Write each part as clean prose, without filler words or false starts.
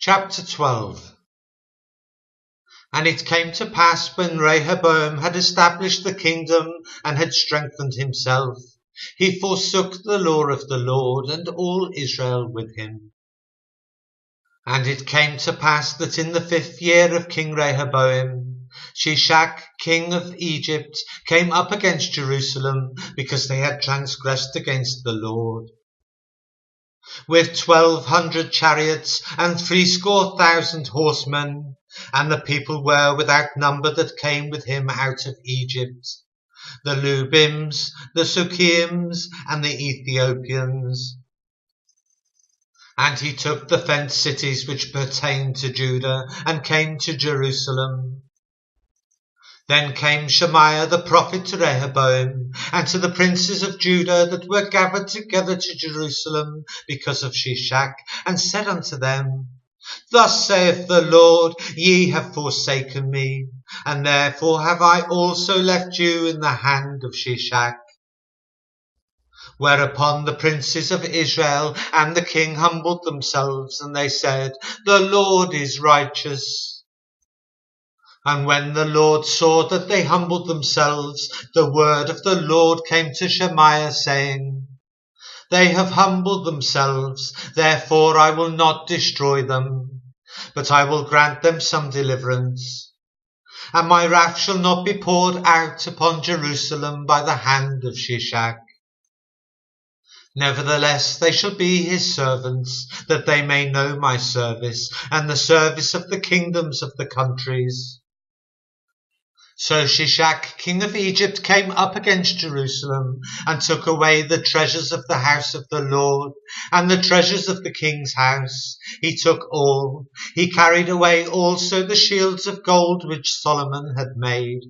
Chapter 12. And it came to pass, when Rehoboam had established the kingdom and had strengthened himself, he forsook the law of the Lord, and all Israel with him. And it came to pass that in the 5th year of King Rehoboam, Shishak king of Egypt came up against Jerusalem, because they had transgressed against the Lord, with 1,200 chariots and 70,000 horsemen. And the people were without number that came with him out of Egypt, the Lubims, the Sukkiims, and the Ethiopians. And he took the fenced cities which pertained to Judah, and came to Jerusalem. Then came Shemaiah the prophet to Rehoboam, and to the princes of Judah that were gathered together to Jerusalem because of Shishak, and said unto them, Thus saith the Lord, Ye have forsaken me, and therefore have I also left you in the hand of Shishak. Whereupon the princes of Israel and the king humbled themselves, and they said, The Lord is righteous. And when the Lord saw that they humbled themselves, the word of the Lord came to Shemaiah, saying, They have humbled themselves, therefore I will not destroy them, but I will grant them some deliverance. And my wrath shall not be poured out upon Jerusalem by the hand of Shishak. Nevertheless they shall be his servants, that they may know my service, and the service of the kingdoms of the countries. So Shishak king of Egypt came up against Jerusalem, and took away the treasures of the house of the Lord, and the treasures of the king's house. He took all. He carried away also the shields of gold which Solomon had made.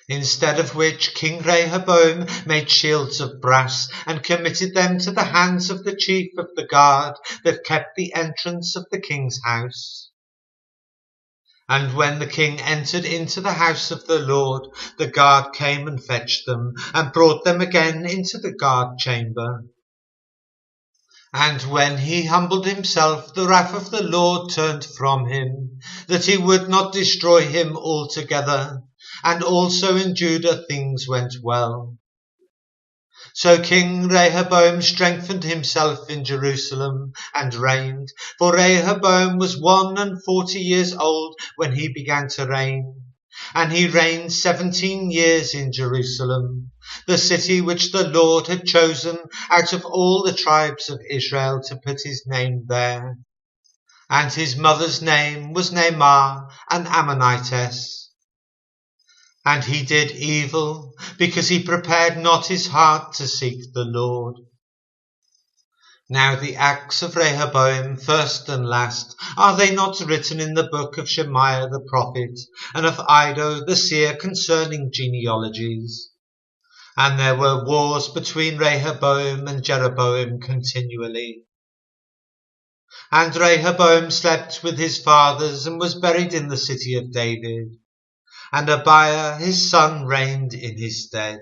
Instead of which King Rehoboam made shields of brass, and committed them to the hands of the chief of the guard that kept the entrance of the king's house. And when the king entered into the house of the Lord, the guard came and fetched them, and brought them again into the guard chamber. And when he humbled himself, the wrath of the Lord turned from him, that he would not destroy him altogether. And also in Judah things went well. So King Rehoboam strengthened himself in Jerusalem, and reigned. For Rehoboam was 41 years old when he began to reign. And he reigned 17 years in Jerusalem, the city which the Lord had chosen out of all the tribes of Israel to put his name there. And his mother's name was Naamah, an Ammonitess. And he did evil, because he prepared not his heart to seek the Lord. Now the acts of Rehoboam, first and last, are they not written in the book of Shemaiah the prophet, and of Iddo the seer concerning genealogies? And there were wars between Rehoboam and Jeroboam continually. And Rehoboam slept with his fathers, and was buried in the city of David. And Abiah his son reigned in his stead.